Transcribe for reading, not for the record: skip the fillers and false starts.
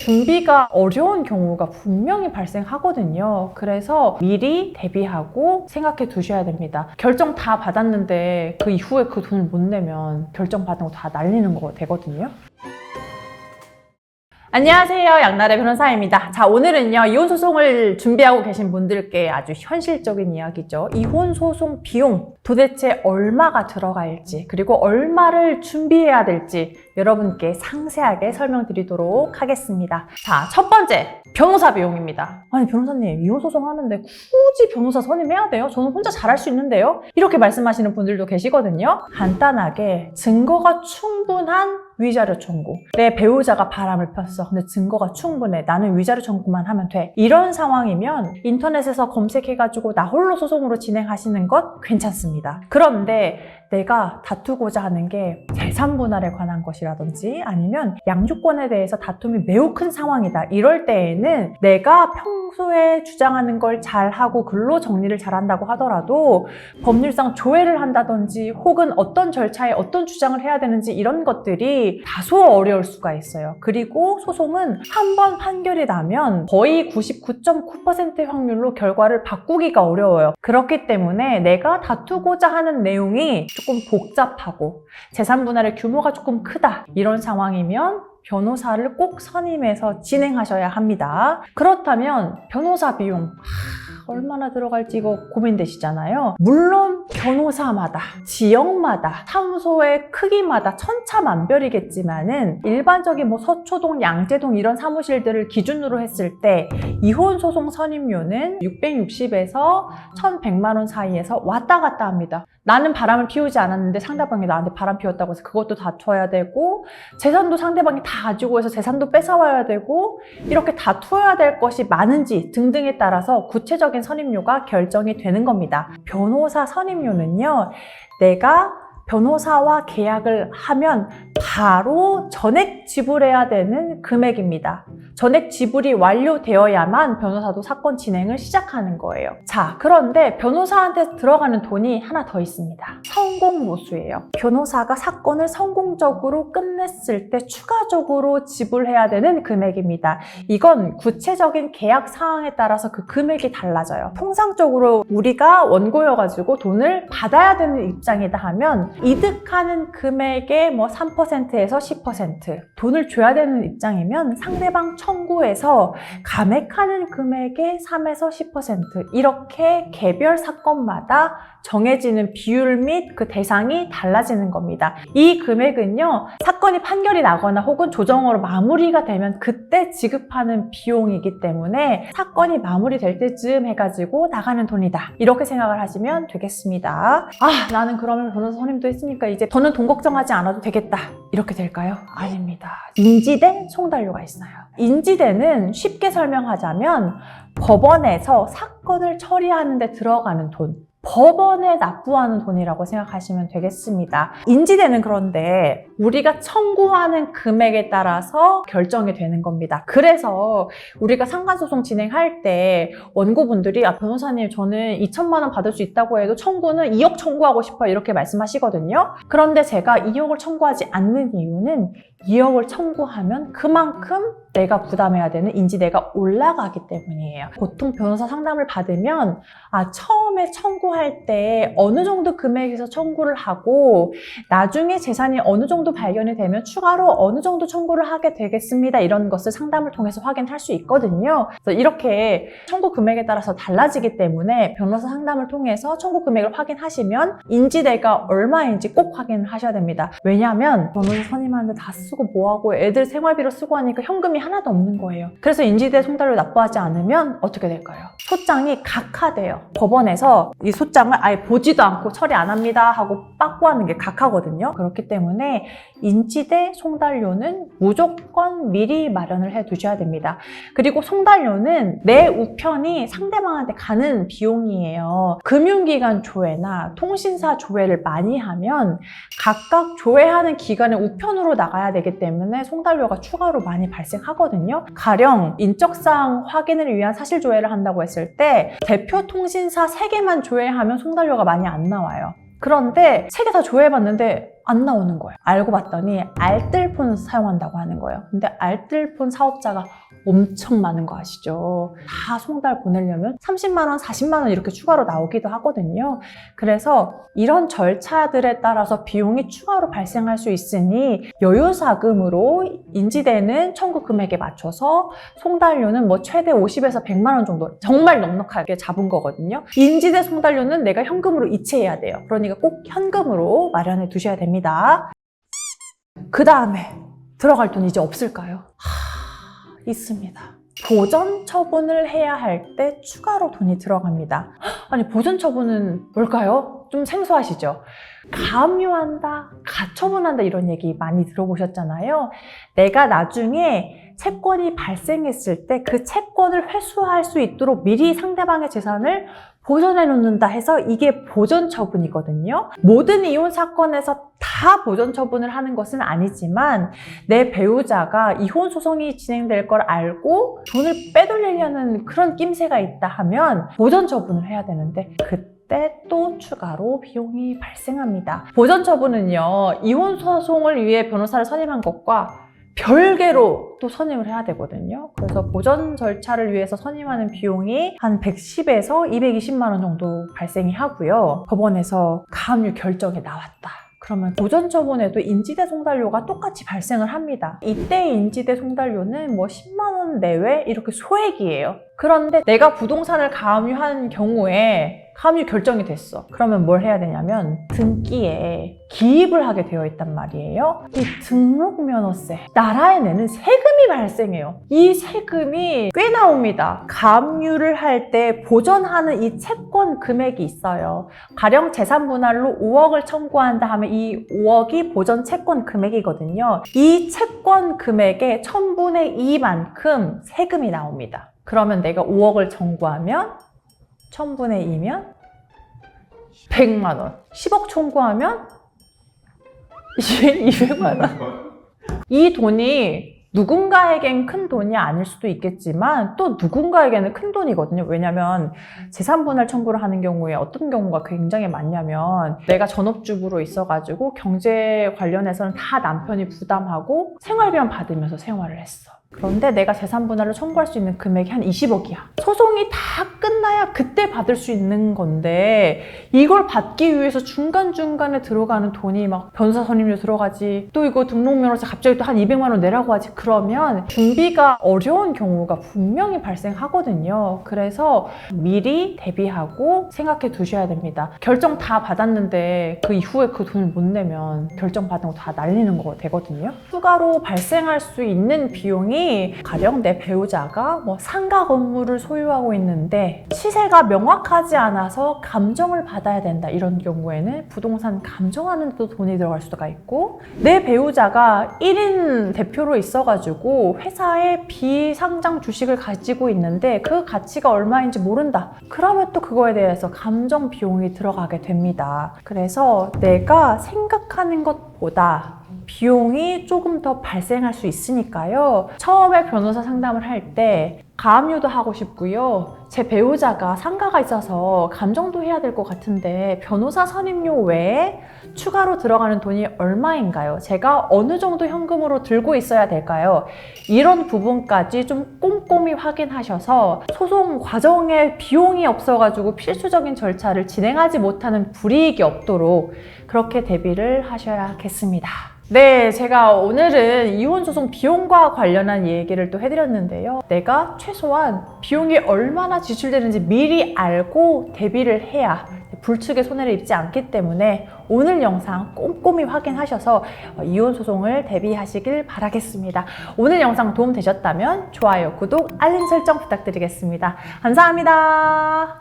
준비가 어려운 경우가 분명히 발생하거든요. 그래서 미리 대비하고 생각해 두셔야 됩니다. 결정 다 받았는데 그 이후에 그 돈을 못 내면 결정 받은 거 다 날리는 거 되거든요. 안녕하세요. 양나래 변호사입니다. 자, 오늘은요, 이혼소송을 준비하고 계신 분들께 아주 현실적인 이야기죠. 이혼소송 비용 도대체 얼마가 들어갈지, 그리고 얼마를 준비해야 될지 여러분께 상세하게 설명드리도록 하겠습니다. 자, 첫 번째, 변호사 비용입니다. 아니, 변호사님, 이혼소송 하는데 굳이 변호사 선임해야 돼요? 저는 혼자 잘할 수 있는데요? 이렇게 말씀하시는 분들도 계시거든요. 간단하게 증거가 충분한 위자료 청구. 내 배우자가 바람을 폈어. 근데 증거가 충분해. 나는 위자료 청구만 하면 돼. 이런 상황이면 인터넷에서 검색해가지고 나 홀로 소송으로 진행하시는 것 괜찮습니다. 그런데 내가 다투고자 하는 게 재산 분할에 관한 것이라든지 아니면 양주권에 대해서 다툼이 매우 큰 상황이다. 이럴 때에는 내가 평소에 주장하는 걸 잘하고 글로 정리를 잘한다고 하더라도 법률상 조회를 한다든지 혹은 어떤 절차에 어떤 주장을 해야 되는지 이런 것들이 다소 어려울 수가 있어요. 그리고 소송은 한 번 판결이 나면 거의 99.9%의 확률로 결과를 바꾸기가 어려워요. 그렇기 때문에 내가 다투고자 하는 내용이 조금 복잡하고 재산 분할의 규모가 조금 크다. 이런 상황이면 변호사를 꼭 선임해서 진행하셔야 합니다. 그렇다면 변호사 비용 얼마나 들어갈지 이거 고민되시잖아요. 물론 변호사마다, 지역마다, 사무소의 크기마다 천차만별이겠지만은 일반적인 서초동, 양재동 이런 사무실들을 기준으로 했을 때 이혼소송 선임료는 660에서 1100만 원 사이에서 왔다 갔다 합니다. 나는 바람을 피우지 않았는데 상대방이 나한테 바람 피웠다고 해서 그것도 다투어야 되고 재산도 상대방이 다 가지고 해서 재산도 뺏어와야 되고 이렇게 다투어야 될 것이 많은지 등등에 따라서 구체적인 선임료가 결정이 되는 겁니다. 변호사 선임료는요, 내가 변호사와 계약을 하면 바로 전액 지불해야 되는 금액입니다. 전액 지불이 완료되어야만 변호사도 사건 진행을 시작하는 거예요. 자, 그런데 변호사한테 들어가는 돈이 하나 더 있습니다. 성공모수예요. 변호사가 사건을 성공적으로 끝냈을 때 추가적으로 지불해야 되는 금액입니다. 이건 구체적인 계약 사항에 따라서 그 금액이 달라져요. 통상적으로 우리가 원고여가지고 돈을 받아야 되는 입장이다 하면 이득하는 금액의 3%에서 10%, 돈을 줘야 되는 입장이면 상대방 청구에서 감액하는 금액의 3에서 10% 이렇게 개별 사건마다 정해지는 비율 및 그 대상이 달라지는 겁니다. 이 금액은요, 사건이 판결이 나거나 혹은 조정으로 마무리가 되면 그때 지급하는 비용이기 때문에 사건이 마무리될 때쯤 해가지고 나가는 돈이다. 이렇게 생각을 하시면 되겠습니다. 아, 나는 그러면 변호사 선임도 했으니까 이제 저는 돈 걱정하지 않아도 되겠다. 이렇게 될까요? 아닙니다. 인지대, 송달료가 있어요. 인지대는 쉽게 설명하자면 법원에서 사건을 처리하는 데 들어가는 돈, 법원에 납부하는 돈이라고 생각하시면 되겠습니다. 인지대는 그런데 우리가 청구하는 금액에 따라서 결정이 되는 겁니다. 그래서 우리가 상간소송 진행할 때 원고분들이 변호사님 저는 2천만 원 받을 수 있다고 해도 청구는 2억 청구하고 싶어요 이렇게 말씀하시거든요. 그런데 제가 2억을 청구하지 않는 이유는 2억을 청구하면 그만큼 내가 부담해야 되는 인지대가 올라가기 때문이에요. 보통 변호사 상담을 받으면 처음에 청구할 때 어느 정도 금액에서 청구를 하고 나중에 재산이 어느 정도 발견이 되면 추가로 어느 정도 청구를 하게 되겠습니다. 이런 것을 상담을 통해서 확인할 수 있거든요. 그래서 이렇게 청구 금액에 따라서 달라지기 때문에 변호사 상담을 통해서 청구 금액을 확인하시면 인지대가 얼마인지 꼭 확인을 하셔야 됩니다. 왜냐하면 변호사 선임하는데 다 쓰고 뭐하고 애들 생활비로 쓰고 하니까 현금이 하나도 없는 거예요. 그래서 인지대 송달료 납부하지 않으면 어떻게 될까요? 소장이 각하돼요. 법원에서 이 소장을 아예 보지도 않고 처리 안 합니다 하고 빠꾸하는 게 각하거든요. 그렇기 때문에 인지대 송달료는 무조건 미리 마련을 해 두셔야 됩니다. 그리고 송달료는 내 우편이 상대방한테 가는 비용이에요. 금융기관 조회나 통신사 조회를 많이 하면 각각 조회하는 기관의 우편으로 나가야 되기 때문에 송달료가 추가로 많이 발생하거든요. 가령 인적사항 확인을 위한 사실 조회를 한다고 했을 때 대표 통신사 3개만 조회하면 송달료가 많이 안 나와요. 그런데 3개 다 조회해봤는데 안 나오는 거예요. 알고 봤더니 알뜰폰 사용한다고 하는 거예요. 근데 알뜰폰 사업자가 엄청 많은 거 아시죠? 다 송달 보내려면 30만 원, 40만 원 이렇게 추가로 나오기도 하거든요. 그래서 이런 절차들에 따라서 비용이 추가로 발생할 수 있으니 여유자금으로 인지되는 청구 금액에 맞춰서 송달료는 뭐 최대 50에서 100만 원 정도 정말 넉넉하게 잡은 거거든요. 인지대 송달료는 내가 현금으로 이체해야 돼요. 그러니까 꼭 현금으로 마련해 두셔야 됩니다. 그 다음에 들어갈 돈 이제 없을까요? 있습니다. 보전 처분을 해야 할 때 추가로 돈이 들어갑니다. 아니, 보전 처분은 뭘까요? 좀 생소하시죠? 가압류한다, 가처분한다 이런 얘기 많이 들어보셨잖아요. 내가 나중에 채권이 발생했을 때 그 채권을 회수할 수 있도록 미리 상대방의 재산을 보전해 놓는다 해서 이게 보전 처분이거든요. 모든 이혼 사건에서 다 보전 처분을 하는 것은 아니지만 내 배우자가 이혼 소송이 진행될 걸 알고 돈을 빼돌리려는 그런 낌새가 있다 하면 보전 처분을 해야 되는데 그때 또 추가로 비용이 발생합니다. 보전 처분은요, 이혼 소송을 위해 변호사를 선임한 것과 별개로 또 선임을 해야 되거든요. 그래서 보전 절차를 위해서 선임하는 비용이 한 110에서 220만 원 정도 발생이 하고요. 법원에서 가압류 결정이 나왔다. 그러면 보전 처분에도 인지대 송달료가 똑같이 발생을 합니다. 이때의 인지대 송달료는 뭐 10만 원 내외 이렇게 소액이에요. 그런데 내가 부동산을 가압류한 경우에 가압류 결정이 됐어. 그러면 뭘 해야 되냐면 등기에 기입을 하게 되어 있단 말이에요. 이 등록면허세, 나라에 내는 세금이 발생해요. 이 세금이 꽤 나옵니다. 가압류를 할 때 보전하는 이 채권 금액이 있어요. 가령 재산 분할로 5억을 청구한다 하면 이 5억이 보전 채권 금액이거든요. 이 채권 금액의 1000분의 2만큼 세금이 나옵니다. 그러면 내가 5억을 청구하면 1000분의 2면 100만 원. 10억 청구하면 200만 원. 이 돈이 누군가에겐 큰 돈이 아닐 수도 있겠지만 또 누군가에게는 큰 돈이거든요. 왜냐면 재산분할 청구를 하는 경우에 어떤 경우가 굉장히 많냐면 내가 전업주부로 있어가지고 경제 관련해서는 다 남편이 부담하고 생활비만 받으면서 생활을 했어. 그런데 내가 재산분할을 청구할 수 있는 금액이 한 20억이야. 소송이 다 끝나야 그때 받을 수 있는 건데 이걸 받기 위해서 중간중간에 들어가는 돈이 막 변호사 선임료 들어가지, 또 이거 등록면허세 갑자기 또 한 200만 원 내라고 하지. 그러면 준비가 어려운 경우가 분명히 발생하거든요. 그래서 미리 대비하고 생각해 두셔야 됩니다. 결정 다 받았는데 그 이후에 그 돈을 못 내면 결정 받은 거 다 날리는 거 되거든요. 추가로 발생할 수 있는 비용이 가령 내 배우자가 뭐 상가 건물을 소유하고 있는데 시세가 명확하지 않아서 감정을 받아야 된다. 이런 경우에는 부동산 감정하는 데도 돈이 들어갈 수가 있고, 내 배우자가 1인 대표로 있어가지고 회사에 비상장 주식을 가지고 있는데 그 가치가 얼마인지 모른다. 그러면 또 그거에 대해서 감정 비용이 들어가게 됩니다. 그래서 내가 생각하는 것보다 비용이 조금 더 발생할 수 있으니까요. 처음에 변호사 상담을 할 때 가압류도 하고 싶고요. 제 배우자가 상가가 있어서 감정도 해야 될 것 같은데 변호사 선임료 외에 추가로 들어가는 돈이 얼마인가요? 제가 어느 정도 현금으로 들고 있어야 될까요? 이런 부분까지 좀 꼼꼼히 확인하셔서 소송 과정에 비용이 없어가지고 필수적인 절차를 진행하지 못하는 불이익이 없도록 그렇게 대비를 하셔야겠습니다. 네, 제가 오늘은 이혼소송 비용과 관련한 얘기를 또 해드렸는데요. 내가 최소한 비용이 얼마나 지출되는지 미리 알고 대비를 해야 불측의 손해를 입지 않기 때문에 오늘 영상 꼼꼼히 확인하셔서 이혼소송을 대비하시길 바라겠습니다. 오늘 영상 도움 되셨다면 좋아요, 구독, 알림 설정 부탁드리겠습니다. 감사합니다.